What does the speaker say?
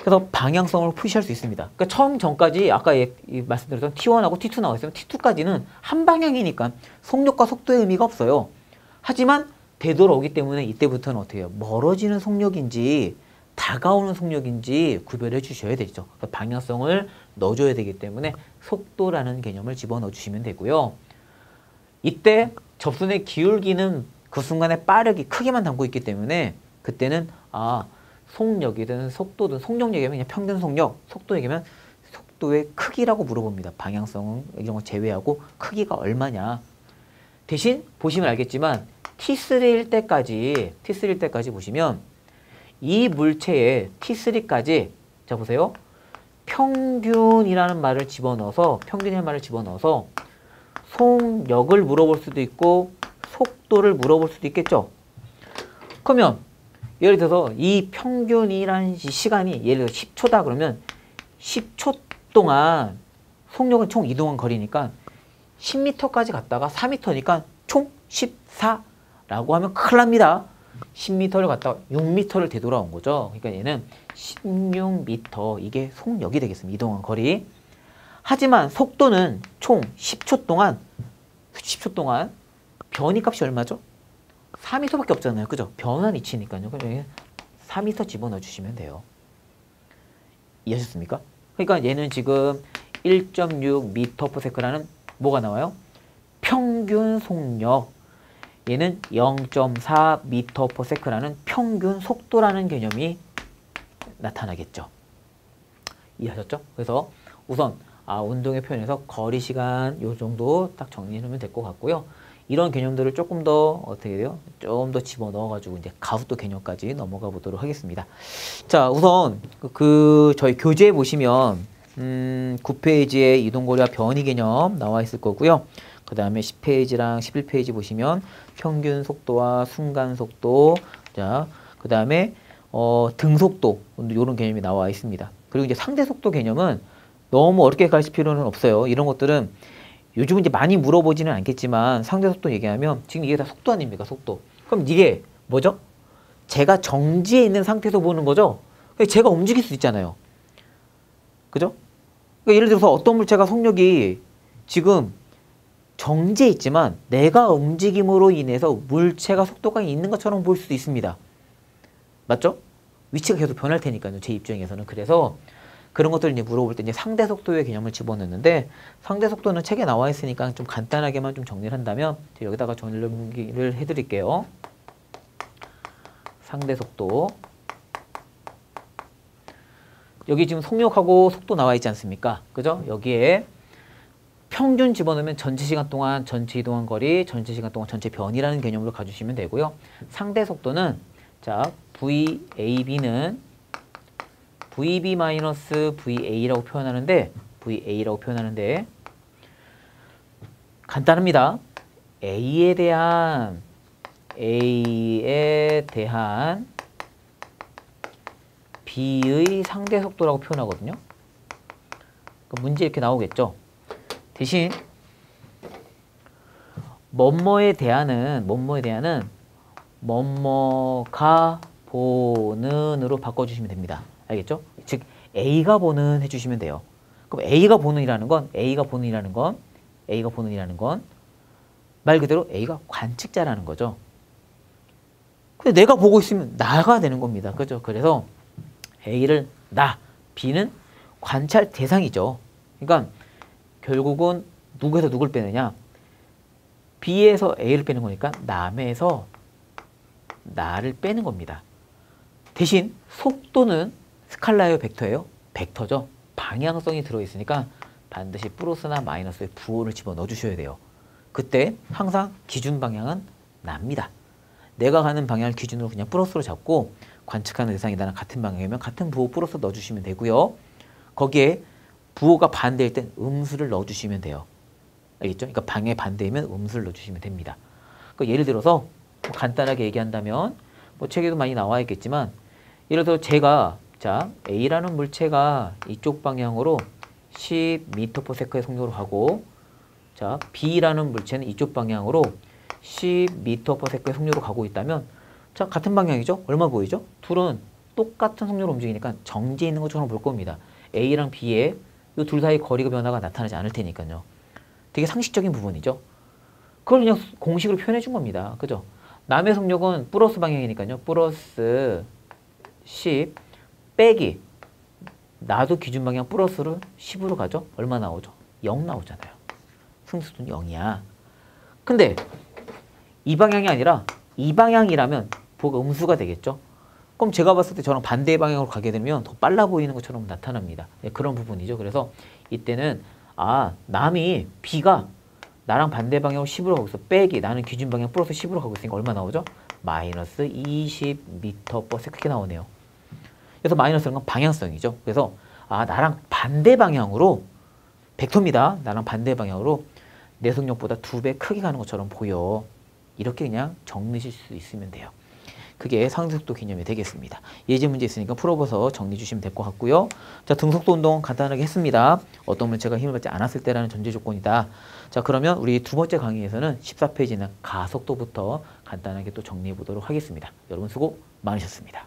그래서 방향성을 푸시할 수 있습니다. 그러니까 처음 전까지 아까 말씀드렸던 T1하고 T2 나와 있으면 T2까지는 한 방향이니까 속력과 속도의 의미가 없어요. 하지만 되돌아오기 때문에 이때부터는 어떻게 해요? 멀어지는 속력인지 다가오는 속력인지 구별해 주셔야 되죠. 그러니까 방향성을 넣어줘야 되기 때문에 속도라는 개념을 집어넣어 주시면 되고요. 이때 접선의 기울기는 그 순간에 빠르게 크게만 담고 있기 때문에 그때는 속력이든 속도든 속력 얘기하면 그냥 평균 속력, 속도 얘기하면 속도의 크기라고 물어봅니다. 방향성은 이런 거 제외하고 크기가 얼마냐. 대신 보시면 알겠지만 T3일 때까지 보시면 이 물체에 T3까지 자 보세요. 평균이라는 말을 집어넣어서 속력을 물어볼 수도 있고 속도를 물어볼 수도 있겠죠. 그러면 예를 들어서 이 평균이라는 시간이 예를 들어 10초다 그러면 10초 동안 속력은 총 이동한 거리니까 10m까지 갔다가 4m니까 총 14라고 하면 큰일 납니다. 10m를 갔다가 6m를 되돌아온 거죠. 그러니까 얘는 16m 이게 속력이 되겠습니다. 이동한 거리. 하지만 속도는 총 10초 동안 변이 값이 얼마죠? 4m밖에 없잖아요. 그죠? 변환 이치니까요. 4m 집어넣어 주시면 돼요. 이해하셨습니까? 그러니까 얘는 지금 1.6m/s라는 뭐가 나와요? 평균 속력. 얘는 0.4m/s라는 평균 속도라는 개념이 나타나겠죠. 이해하셨죠? 그래서 우선 운동의 표현에서 거리 시간 요 정도 딱 정리해 놓으면 될 것 같고요. 이런 개념들을 조금 더 어떻게 돼요? 좀 더 집어넣어가지고 이제 가속도 개념까지 넘어가 보도록 하겠습니다. 자, 우선 저희 교재에 보시면 9페이지에 이동거리와 변이 개념 나와 있을 거고요. 그 다음에 10페이지랑 11페이지 보시면 평균 속도와 순간 속도, 자, 그 다음에 등속도 이런 개념이 나와 있습니다. 그리고 이제 상대 속도 개념은 너무 어렵게 가르칠 필요는 없어요. 이런 것들은 요즘은 이제 많이 물어보지는 않겠지만 상대 속도 얘기하면 지금 이게 다 속도 아닙니까? 속도. 그럼 이게 뭐죠? 제가 정지해 있는 상태에서 보는 거죠? 제가 움직일 수 있잖아요. 그죠? 그러니까 예를 들어서 어떤 물체가 속력이 지금 정지해 있지만 내가 움직임으로 인해서 물체가 속도가 있는 것처럼 보일 수도 있습니다. 맞죠? 위치가 계속 변할 테니까요. 제 입장에서는. 그래서 그런 것들을 이제 물어볼 때 이제 상대 속도의 개념을 집어넣는데 상대 속도는 책에 나와 있으니까 좀 간단하게만 좀 정리를 한다면 여기다가 정리를 해드릴게요. 상대 속도. 여기 지금 속력하고 속도 나와 있지 않습니까? 그죠? 여기에 평균 집어넣으면 전체 시간 동안 전체 이동한 거리, 전체 시간 동안 전체 변이라는 개념으로 가주시면 되고요. 상대 속도는 자 VAB는 VB-VA라고 표현하는데 간단합니다. A에 대한 B의 상대 속도라고 표현하거든요. 문제 이렇게 나오겠죠. 대신 뭐뭐에 대한은 뭐뭐가 보는으로 바꿔주시면 됩니다. 알겠죠? 즉 A가 보는 해주시면 돼요. 그럼 A가 보는이라는 건 말 그대로 A가 관측자라는 거죠. 근데 내가 보고 있으면 나가 되는 겁니다. 그죠? 그래서 A를 나, B는 관찰 대상이죠. 그러니까 결국은 누구에서 누굴 빼느냐? B에서 A를 빼는 거니까 남에서 나를 빼는 겁니다. 대신 속도는 스칼라예요, 벡터예요? 벡터죠. 방향성이 들어있으니까 반드시 플러스나 마이너스의 부호를 집어넣어 주셔야 돼요. 그때 항상 기준 방향은 납니다. 내가 가는 방향을 기준으로 그냥 플러스로 잡고 관측하는 대상이 나랑 같은 방향이면 같은 부호 플러스 넣어주시면 되고요. 거기에 부호가 반대일 땐 음수를 넣어주시면 돼요. 알겠죠? 그러니까 방향이 반대이면 음수를 넣어주시면 됩니다. 그러니까 예를 들어서 간단하게 얘기한다면 책에도 많이 나와 있겠지만 예를 들어 제가 A라는 물체가 이쪽 방향으로 10m/s의 속력으로 가고 B라는 물체는 이쪽 방향으로 10m/s의 속력으로 가고 있다면 같은 방향이죠? 얼마 보이죠? 둘은 똑같은 속력으로 움직이니까 정지해 있는 것처럼 볼 겁니다. A랑 B의 이 둘 사이 거리가 변화가 나타나지 않을 테니까요. 되게 상식적인 부분이죠. 그걸 그냥 공식으로 표현해 준 겁니다. 그죠? 남의 속력은 플러스 방향이니까요. 플러스 10 빼기 나도 기준 방향 플러스를 10으로 가죠? 얼마 나오죠? 0 나오잖아요. 승수는 0이야. 근데 이 방향이 아니라 이 방향이라면 뭐가 음수가 되겠죠? 그럼 제가 봤을 때 저랑 반대 방향으로 가게 되면 더 빨라 보이는 것처럼 나타납니다. 네, 그런 부분이죠. 그래서 이때는 남이 B가 나랑 반대 방향으로 10으로 가고 있어. 빼기 나는 기준 방향 플러스 10으로 가고 있으니까 얼마 나오죠? 마이너스 20m/s 그렇게 나오네요. 그래서 마이너스는 건 방향성이죠. 그래서 나랑 반대 방향으로 벡터입니다. 나랑 반대 방향으로 내 속력보다 2배 크게 가는 것처럼 보여. 이렇게 그냥 정리하실 수 있으면 돼요. 그게 상승속도 개념이 되겠습니다. 예제 문제 있으니까 풀어봐서 정리해 주시면 될 것 같고요. 자, 등속도 운동 간단하게 했습니다. 어떤 물체가 힘을 받지 않았을 때라는 전제 조건이다. 자, 그러면 우리 두 번째 강의에서는 14페이지는 가속도부터 간단하게 또 정리해 보도록 하겠습니다. 여러분 수고 많으셨습니다.